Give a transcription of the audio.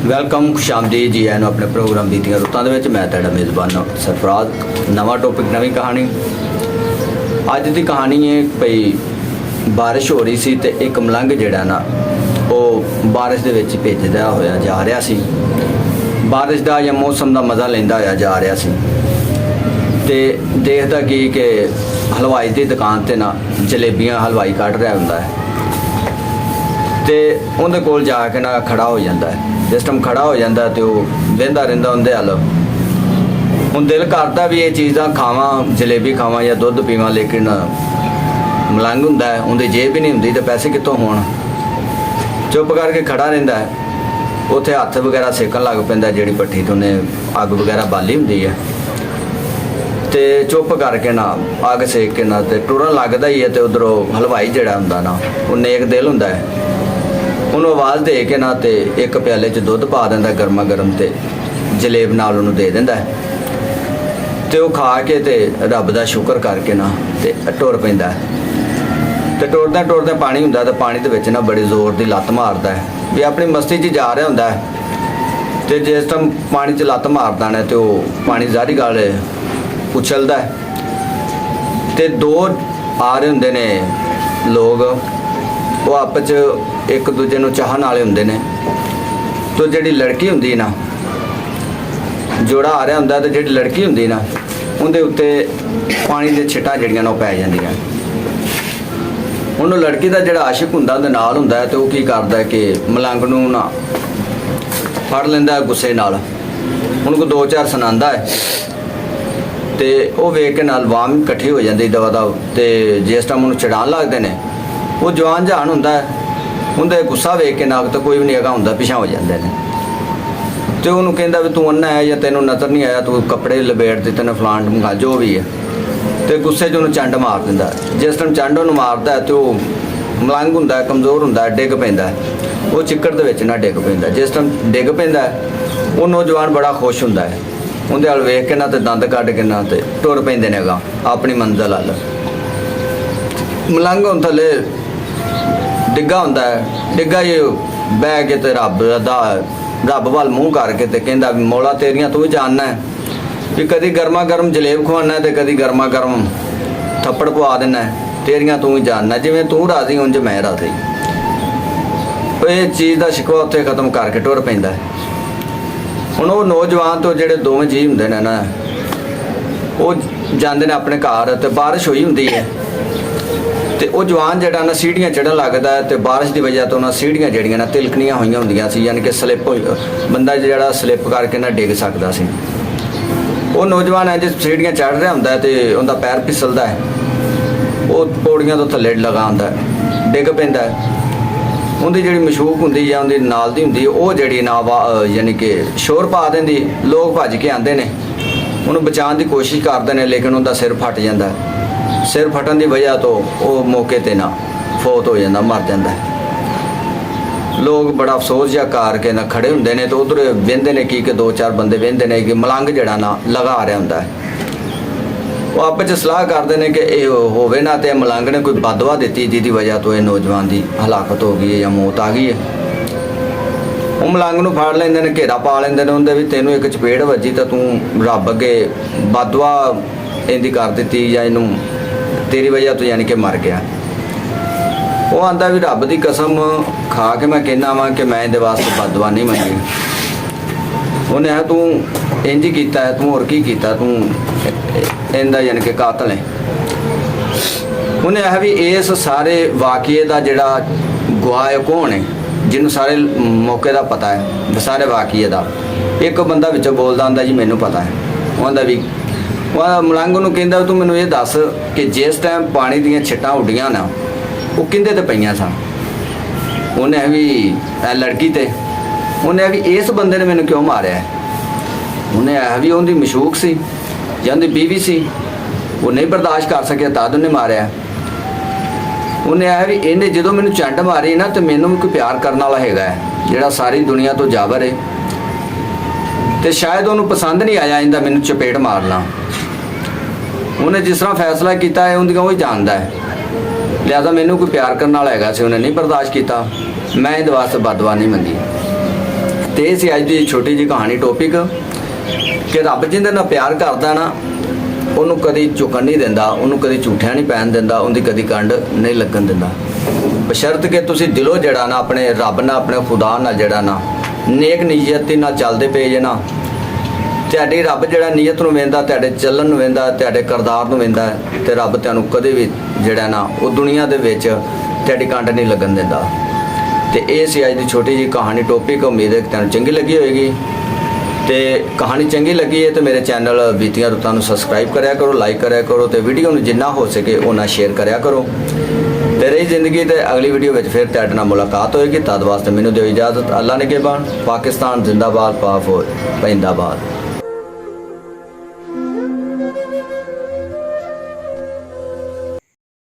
Welcome ਖੁਸ਼ਾਮਦੀਦ ਜੀ ਆਇਆਂ ਨੂੰ ਆਪਣੇ ਪ੍ਰੋਗਰਾਮ ਬੀਤੀਆਂ ਰੁੱਤਾਂ ਦੇ ਵਿੱਚ। ਮੈਂ ਤੁਹਾਡਾ ਮੇਜ਼ਬਾਨ ਸਰਫਰਾਜ਼। ਨਵਾਂ ਟੌਪਿਕ, ਨਵੀਂ ਕਹਾਣੀ। ਅੱਜ ਦੀ ਕਹਾਣੀ ਹੈ ਭਈ ਬਾਰਿਸ਼ ਹੋ ਰਹੀ ਸੀ ਤੇ ਇੱਕ ਮਲੰਗ ਜਿਹੜਾ ਨਾ ਉਹ ਬਾਰਿਸ਼ ਦੇ ਵਿੱਚ ਭਿੱਜਦਾ ਹੋਇਆ ਜਾ ਰਿਹਾ ਸੀ। ਬਾਰਿਸ਼ ਦਾ ਜਾਂ ਮੌਸਮ ਦਾ ਮਜ਼ਾ ਲੈਂਦਾ ਹੋਇਆ ਜਾ ਰਿਹਾ ਸੀ ਤੇ ਦੇਖਦਾ ਕਿ ਹਲਵਾਈ ਦੀ ਦੁਕਾਨ ਤੇ ਨਾ ਜਲੇਬੀਆਂ ਹਲਵਾਈ ਕੱਢ ਰਿਹਾ ਹੁੰਦਾ ਹੈ ਤੇ ਉਹਦੇ ਕੋਲ ਜਾ ਕੇ ਨਾ ਖੜਾ ਹੋ ਜਾਂਦਾ ਹੈ। ਜਿਸ ਟਾਈਮ ਖੜਾ ਹੋ ਜਾਂਦਾ ਤੇ ਉਹ ਵਹਿੰਦਾ ਰਹਿੰਦਾ ਉਹਦੇ ਹੱਲ। ਹੁਣ ਦਿਲ ਕਰਦਾ ਵੀ ਇਹ ਚੀਜ਼ਾਂ ਖਾਵਾਂ, ਜਲੇਬੀ ਖਾਵਾਂ ਜਾਂ ਦੁੱਧ ਪੀਵਾਂ, ਲੇਕਿਨ ਮਲੰਗ ਹੁੰਦਾ ਹੈ, ਉਹਦੀ ਜੇਬ ਵੀ ਨਹੀਂ ਹੁੰਦੀ ਤੇ ਪੈਸੇ ਕਿੱਥੋਂ ਹੋਣ। ਚੁੱਪ ਕਰਕੇ ਖੜਾ ਰਹਿੰਦਾ ਹੈ। ਉੱਥੇ ਹੱਥ ਵਗੈਰਾ ਸੇਕਣ ਲੱਗ ਪੈਂਦਾ, ਜਿਹੜੀ ਭੱਠੀ ਤੋਂ ਉਹਨੇ ਅੱਗ ਵਗੈਰਾ ਬਾਲੀ ਹੁੰਦੀ ਹੈ ਤੇ ਚੁੱਪ ਕਰਕੇ ਨਾ ਅੱਗ ਸੇਕ ਕੇ ਨਾ ਤੇ ਟੁਰਨ ਲੱਗਦਾ ਹੀ ਹੈ। ਤੇ ਉਧਰੋਂ ਹਲਵਾਈ ਜਿਹੜਾ ਹੁੰਦਾ ਨਾ ਉਹ ਨੇਕ ਦਿਲ ਹੁੰਦਾ ਹੈ, ਉਹਨੂੰ ਆਵਾਜ਼ ਦੇ ਕੇ ਨਾ ਤੇ ਇੱਕ ਪਿਆਲੇ 'ਚ ਦੁੱਧ ਪਾ ਦਿੰਦਾ ਗਰਮਾ ਗਰਮ ਤੇ ਜਲੇਬ ਨਾਲ ਉਹਨੂੰ ਦੇ ਦਿੰਦਾ ਤੇ ਉਹ ਖਾ ਕੇ ਤੇ ਰੱਬ ਦਾ ਸ਼ੁਕਰ ਕਰਕੇ ਨਾ ਤੇ ਟੁਰ ਪੈਂਦਾ ਤੇ ਟੁਰਦਾ ਟੁਰਦਾ ਪਾਣੀ ਹੁੰਦਾ ਤੇ ਪਾਣੀ ਦੇ ਵਿੱਚ ਨਾ ਬੜੇ ਜ਼ੋਰ ਦੀ ਲੱਤ ਮਾਰਦਾ ਹੈ ਵੀ ਆਪਣੀ ਮਸਤੀ 'ਚ ਜਾ ਰਿਹਾ ਹੁੰਦਾ ਤੇ ਜਿਸ ਟਾਈਮ ਪਾਣੀ 'ਚ ਲੱਤ ਮਾਰਦਾ ਨੇ ਤੇ ਉਹ ਪਾਣੀ ਜ਼ਾਰੀ ਗਾਲ ਉਛਲਦਾ ਤੇ ਦੋ ਆ ਰਹੇ ਹੁੰਦੇ ਨੇ ਲੋਕ, ਉਹ ਆਪਸ 'ਚ ਇੱਕ ਦੂਜੇ ਨੂੰ ਚਾਹਣ ਵਾਲੇ ਹੁੰਦੇ ਨੇ। ਤੇ ਜਿਹੜੀ ਲੜਕੀ ਹੁੰਦੀ ਨਾ, ਜੋੜਾ ਆ ਰਿਹਾ ਹੁੰਦਾ ਤੇ ਜਿਹੜੀ ਲੜਕੀ ਹੁੰਦੀ ਨਾ ਉਹਦੇ ਉੱਤੇ ਪਾਣੀ ਦੇ ਛਿੱਟਾਂ ਜਿਹੜੀਆਂ ਨਾ ਉਹ ਪੈ ਜਾਂਦੀਆਂ। ਉਹਨੂੰ ਲੜਕੀ ਦਾ ਜਿਹੜਾ ਆਸ਼ਿਕ ਹੁੰਦਾ ਉਹਦੇ ਨਾਲ ਹੁੰਦਾ ਤੇ ਉਹ ਕੀ ਕਰਦਾ ਕਿ ਮਲੰਗ ਨੂੰ ਨਾ ਫੜ ਲੈਂਦਾ ਗੁੱਸੇ ਨਾਲ, ਉਹਨੂੰ ਕੋਈ ਦੋ ਚਾਰ ਸੁਣਾਉਂਦਾ ਹੈ ਤੇ ਉਹ ਵੇਖ ਕੇ ਨਾਲ ਵਾਮ ਇਕੱਠੀ ਹੋ ਜਾਂਦੀ ਦਵਾ ਦਾ। ਤੇ ਜਿਸ ਟਾਈਮ ਉਹਨੂੰ ਚੜਾਉਣ ਲੱਗਦੇ ਨੇ, ਉਹ ਜਵਾਨ ਜਹਾਨ ਹੁੰਦਾ ਉਹਦੇ ਗੁੱਸਾ ਵੇਖ ਕੇ ਨਾ ਤਾਂ ਕੋਈ ਵੀ ਨਹੀਂ ਹੈਗਾ ਹੁੰਦਾ, ਪਿਛਾਂ ਹੋ ਜਾਂਦੇ ਨੇ ਤੇ ਉਹਨੂੰ ਕਹਿੰਦਾ ਵੀ ਤੂੰ ਅੰਨਾ ਹੈ ਜਾਂ ਤੈਨੂੰ ਨਜ਼ਰ ਨਹੀਂ ਆਇਆ, ਤੂੰ ਕੱਪੜੇ ਲਪੇਟ ਦਿੱਤੇ ਨੇ, ਫਲਾਂਟ ਮੰਗਾ ਜੋ ਵੀ ਹੈ। ਤੇ ਗੁੱਸੇ 'ਚ ਉਹਨੂੰ ਚੰਡ ਮਾਰ ਦਿੰਦਾ। ਜਿਸ ਟਾਈਮ ਚੰਡ ਉਹਨੂੰ ਮਾਰਦਾ ਤੇ ਉਹ ਮਲੰਗ ਹੁੰਦਾ, ਕਮਜ਼ੋਰ ਹੁੰਦਾ, ਡਿੱਗ ਪੈਂਦਾ। ਉਹ ਚਿੱਕੜ ਦੇ ਵਿੱਚ ਨਾ ਡਿੱਗ ਪੈਂਦਾ। ਜਿਸ ਟਾਈਮ ਡਿੱਗ ਪੈਂਦਾ ਉਹ ਨੌਜਵਾਨ ਬੜਾ ਖੁਸ਼ ਹੁੰਦਾ ਹੈ, ਉਹਦੇ ਵੱਲ ਵੇਖ ਕੇ ਨਾ ਤੇ ਦੰਦ ਕੱਢ ਕੇ ਨਾ ਤੇ ਟੁਰ ਪੈਂਦੇ ਨੇ ਅਗਾਂਹ ਆਪਣੀ ਮੰਜ਼ਿਲ ਵੱਲ। ਮਲੰਗ ਹੁਣ ਥੱਲੇ ਡਿੱਗਾ ਹੁੰਦਾ ਹੈ, ਡਿੱਗਾ ਹੀ ਬਹਿ ਕੇ ਤੇ ਰੱਬ ਵੱਲ ਮੂੰਹ ਕਰਕੇ ਤੇ ਕਹਿੰਦਾ ਵੀ ਮੌਲਾ ਤੇਰੀਆਂ ਤੂੰ ਹੀ ਜਾਣਨਾ ਹੈ ਵੀ ਕਦੀ ਗਰਮਾ ਗਰਮ ਜਲੇਬ ਖਵਾਉਣਾ ਤੇ ਕਦੀ ਗਰਮਾ ਗਰਮ ਥੱਪੜ ਪਵਾ ਦੇਣਾ, ਤੇਰੀਆਂ ਤੂੰ ਹੀ ਜਾਣਨਾ, ਜਿਵੇਂ ਤੂੰ ਰਾਜ਼ੀ ਉਂਝ ਮੈਂ ਰਾਜ਼ੀ। ਇਹ ਚੀਜ਼ ਦਾ ਸ਼ਿਕਵਾ ਉੱਥੇ ਖਤਮ ਕਰਕੇ ਟੁਰ ਪੈਂਦਾ। ਹੁਣ ਉਹ ਨੌਜਵਾਨ ਤੋਂ ਜਿਹੜੇ ਦੋਵੇਂ ਜੀਅ ਹੁੰਦੇ ਨੇ ਨਾ, ਉਹ ਜਾਂਦੇ ਨੇ ਆਪਣੇ ਘਰ ਤੇ ਬਾਰਿਸ਼ ਹੋਈ ਹੁੰਦੀ ਹੈ ਤੇ ਉਹ ਜਵਾਨ ਜਿਹੜਾ ਨਾ ਸੀੜੀਆਂ ਚੜ੍ਹਨ ਲੱਗਦਾ ਤੇ ਬਾਰਿਸ਼ ਦੀ ਵਜ੍ਹਾ ਤੋਂ ਨਾ ਸੀੜੀਆਂ ਜਿਹੜੀਆਂ ਨਾ ਤਿਲਕਣੀਆਂ ਹੋਈਆਂ ਹੁੰਦੀਆਂ ਸੀ, ਯਾਨੀ ਕਿ ਸਲਿੱਪ ਬੰਦਾ ਜਿਹੜਾ ਸਲਿੱਪ ਕਰਕੇ ਨਾ ਡਿੱਗ ਸਕਦਾ ਸੀ। ਉਹ ਨੌਜਵਾਨ ਹੈ ਜਿਸ ਸੀੜੀਆਂ ਚੜ੍ਹ ਰਿਹਾ ਹੁੰਦਾ ਤੇ ਉਹਦਾ ਪੈਰ ਫਿਸਲਦਾ ਹੈ, ਉਹ ਪੌੜੀਆਂ ਤੋਂ ਥੱਲੇ ਲਗਾ ਹੁੰਦਾ, ਡਿੱਗ ਪੈਂਦਾ। ਉਹਦੀ ਜਿਹੜੀ ਮਸ਼ੂਕ ਹੁੰਦੀ ਜਾਂ ਉਹਦੀ ਨਾਲ ਦੀ ਹੁੰਦੀ ਉਹ ਜਿਹੜੀ ਨਾ ਯਾਨੀ ਕਿ ਸ਼ੋਰ ਪਾ ਦਿੰਦੀ। ਲੋਕ ਭੱਜ ਕੇ ਆਉਂਦੇ ਨੇ, ਉਹਨੂੰ ਬਚਾਉਣ ਦੀ ਕੋਸ਼ਿਸ਼ ਕਰਦੇ ਨੇ, ਲੇਕਿਨ ਉਹਦਾ ਸਿਰ ਫਟ ਜਾਂਦਾ। ਸਿਰ ਫਟਣ ਦੀ ਵਜ੍ਹਾ ਤੋਂ ਉਹ ਮੌਕੇ 'ਤੇ ਨਾ ਫੌਤ ਹੋ ਜਾਂਦਾ, ਮਰ ਜਾਂਦਾ। ਲੋਕ ਬੜਾ ਅਫਸੋਸ ਜਿਹਾ ਕਰਕੇ ਨਾ ਖੜੇ ਹੁੰਦੇ ਨੇ ਤੇ ਉਧਰ ਵਹਿੰਦੇ ਨੇ ਕਿ ਦੋ ਚਾਰ ਬੰਦੇ ਵਹਿੰਦੇ ਨੇ ਕਿ ਮਲੰਗ ਜਿਹੜਾ ਨਾ ਲਗਾ ਰਿਹਾ ਹੁੰਦਾ। ਉਹ ਆਪਸ 'ਚ ਸਲਾਹ ਕਰਦੇ ਨੇ ਕਿ ਇਹ ਹੋਵੇ ਨਾ ਤੇ ਮਲੰਗ ਨੇ ਕੋਈ ਬਦਦੁਆ ਦਿੱਤੀ ਜਿਹਦੀ ਵਜ੍ਹਾ ਤੋਂ ਇਹ ਨੌਜਵਾਨ ਦੀ ਹਲਾਕਤ ਹੋ ਗਈ ਹੈ ਜਾਂ ਮੌਤ ਆ ਗਈ ਹੈ। ਉਹ ਮਲੰਗ ਨੂੰ ਫੜ ਲੈਂਦੇ ਨੇ, ਘੇਰਾ ਪਾ ਲੈਂਦੇ ਨੇ ਉਹਦੇ ਵੀ ਤੈਨੂੰ ਇੱਕ ਚਪੇੜ ਵੱਜੀ ਤਾਂ ਤੂੰ ਰੱਬ ਅੱਗੇ ਬਦਦੁਆ ਇਹਦੀ ਕਰ ਦਿੱਤੀ ਜਾਂ ਇਹਨੂੰ ਤੇਰੀ ਵਜ੍ਹਾ ਤੋਂ ਯਾਨੀ ਕਿ ਮਰ ਗਿਆ। ਉਹ ਆਂਦਾ ਵੀ ਰੱਬ ਦੀ ਕਸਮ ਖਾ ਕੇ ਮੈਂ ਕਹਿੰਦਾ ਵਾਂ ਕਿ ਮੈਂ ਇਹਦੇ ਵਾਸਤੇ ਬਦਦੁਆ ਨਹੀਂ ਮੰਗੀ। ਉਹਨੇ ਆ ਤੂੰ ਇੰਝ ਹੀ ਕੀਤਾ ਹੈ, ਤੂੰ ਹੋਰ ਕੀ ਕੀਤਾ, ਤੂੰ ਇਹਦਾ ਯਾਨੀ ਕਿ ਕਾਤਲ ਹੈ। ਉਹਨੇ ਆ ਵੀ ਇਸ ਸਾਰੇ ਵਾਕਿਏ ਦਾ ਜਿਹੜਾ ਗਵਾਹ ਕੌਣ ਹੈ, ਜਿਹਨੂੰ ਸਾਰੇ ਮੌਕੇ ਦਾ ਪਤਾ ਹੈ, ਸਾਰੇ ਵਾਕਿਏ ਦਾ। ਇੱਕ ਬੰਦਾ ਵਿੱਚੋਂ ਬੋਲਦਾ ਹੁੰਦਾ ਜੀ ਮੈਨੂੰ ਪਤਾ ਹੈ। ਉਹਦਾ ਵੀ ਉਹ ਮਲੰਗ ਨੂੰ ਕਹਿੰਦਾ ਤੂੰ ਮੈਨੂੰ ਇਹ ਦੱਸ ਕਿ ਜਿਸ ਟਾਈਮ ਪਾਣੀ ਦੀਆਂ ਛਿੱਟਾਂ ਉੱਡੀਆਂ ਨਾ ਉਹ ਕਿਹਦੇ ਤੇ ਪਈਆਂ ਸਨ। ਉਹਨੇ ਵੀ ਇਹ ਲੜਕੀ ਤੇ। ਉਹਨੇ ਵੀ ਇਸ ਬੰਦੇ ਨੇ ਮੈਨੂੰ ਕਿਉਂ ਮਾਰਿਆ। ਉਹਨੇ ਵੀ ਉਹਦੀ ਮਸ਼ੂਕ ਸੀ ਜਾਂ ਉਹਦੀ ਬੀਵੀ ਸੀ, ਉਹ ਨਹੀਂ ਬਰਦਾਸ਼ਤ ਕਰ ਸਕਿਆ ਤਾਂ ਉਹਨੇ ਮਾਰਿਆ। ਉਹਨੇ ਵੀ ਇਹਨੇ ਜਦੋਂ ਮੈਨੂੰ ਚੰਡ ਮਾਰੀ ਨਾ ਤੇ ਮੈਨੂੰ ਵੀ ਕੋਈ ਪਿਆਰ ਕਰਨ ਵਾਲਾ ਹੈਗਾ ਜਿਹੜਾ ਸਾਰੀ ਦੁਨੀਆ ਤੋਂ ਜਾਬਰ ਹੈ ਤੇ ਸ਼ਾਇਦ ਉਹਨੂੰ ਪਸੰਦ ਨਹੀਂ ਆਇਆ ਇਹਦਾ ਮੈਨੂੰ ਚਪੇੜ ਮਾਰਨਾ। ਉਹਨੇ ਜਿਸ ਤਰ੍ਹਾਂ ਫੈਸਲਾ ਕੀਤਾ ਹੈ ਉਹਦੀਆਂ ਉਹ ਹੀ ਜਾਣਦਾ ਹੈ, ਲਿਹਾਜ਼ਾ ਮੈਨੂੰ ਕੋਈ ਪਿਆਰ ਕਰਨ ਵਾਲਾ ਹੈਗਾ ਸੀ, ਉਹਨੇ ਨਹੀਂ ਬਰਦਾਸ਼ਤ ਕੀਤਾ। ਮੈਂ ਇਹਦੇ ਵਾਸਤੇ ਬਦਦੁਆ ਨਹੀਂ ਮੰਗੀ। ਤੇ ਇਹ ਸੀ ਅੱਜ ਦੀ ਛੋਟੀ ਜਿਹੀ ਕਹਾਣੀ ਟੌਪਿਕ ਕਿ ਰੱਬ ਜਿਹਦੇ ਨਾਲ ਪਿਆਰ ਕਰਦਾ ਨਾ ਉਹਨੂੰ ਕਦੀ ਝੁਕਣ ਨਹੀਂ ਦਿੰਦਾ, ਉਹਨੂੰ ਕਦੀ ਝੂਠਿਆਂ ਨਹੀਂ ਪੈਣ ਦਿੰਦਾ, ਉਹਦੀ ਕਦੀ ਕੰਡ ਨਹੀਂ ਲੱਗਣ ਦਿੰਦਾ। ਬਸ਼ਰਤ ਕਿ ਤੁਸੀਂ ਦਿਲੋਂ ਜਿਹੜਾ ਨਾ ਆਪਣੇ ਰੱਬ ਨਾਲ, ਆਪਣੇ ਖੁਦਾ ਨਾਲ ਜਿਹੜਾ ਨਾ ਨੇਕ ਨੀਅਤ ਨਾਲ ਚੱਲਦੇ ਪਏ ਜੇ ਨਾ, ਤੁਹਾਡੀ ਰੱਬ ਜਿਹੜਾ ਨੀਅਤ ਨੂੰ ਵੇਂਦਾ, ਤੁਹਾਡੇ ਚੱਲਣ ਨੂੰ ਵੇਂਦਾ, ਤੁਹਾਡੇ ਕਿਰਦਾਰ ਨੂੰ ਵੇਂਦਾ, ਤੇ ਰੱਬ ਤੁਹਾਨੂੰ ਕਦੇ ਵੀ ਜਿਹੜਾ ਨਾ ਉਹ ਦੁਨੀਆ ਦੇ ਵਿੱਚ ਤੁਹਾਡੀ ਕੰਡ ਨਹੀਂ ਲੱਗਣ ਦਿੰਦਾ। ਤੇ ਇਹ ਸੀ ਅੱਜ ਦੀ ਛੋਟੀ ਜਿਹੀ ਕਹਾਣੀ ਟੌਪਿਕ। ਉਮੀਦ ਹੈ ਕਿ ਤੁਹਾਨੂੰ ਚੰਗੀ ਲੱਗੀ ਹੋਏਗੀ। ਤੇ ਕਹਾਣੀ ਚੰਗੀ ਲੱਗੀ ਹੈ ਤੇ ਮੇਰੇ ਚੈਨਲ ਬੀਤੀਆਂ ਰੁੱਤਾਂ ਨੂੰ ਸਬਸਕ੍ਰਾਈਬ ਕਰਿਆ ਕਰੋ, ਲਾਈਕ ਕਰਿਆ ਕਰੋ, ਤੇ ਵੀਡੀਓ ਨੂੰ ਜਿੰਨਾ ਹੋ ਸਕੇ ਉਹਨਾਂ ਸ਼ੇਅਰ ਕਰਿਆ ਕਰੋ। ਤੇ ਰਹੀ ਜ਼ਿੰਦਗੀ ਤੇ ਅਗਲੀ ਵੀਡੀਓ ਵਿੱਚ ਫਿਰ ਤੁਹਾਡੇ ਨਾਲ ਮੁਲਾਕਾਤ ਹੋਏਗੀ। ਤਦ ਵਾਸਤੇ ਮੈਨੂੰ ਦਿਓ ਇਜਾਜ਼ਤ। ਅੱਲਾ ਨਿਗਹਿਬਾਨ। ਪਾਕਿਸਤਾਨ ਜ਼ਿੰਦਾਬਾਦ, ਪਾਕ ਫੌਜ ਜ਼ਿੰਦਾਬਾਦ।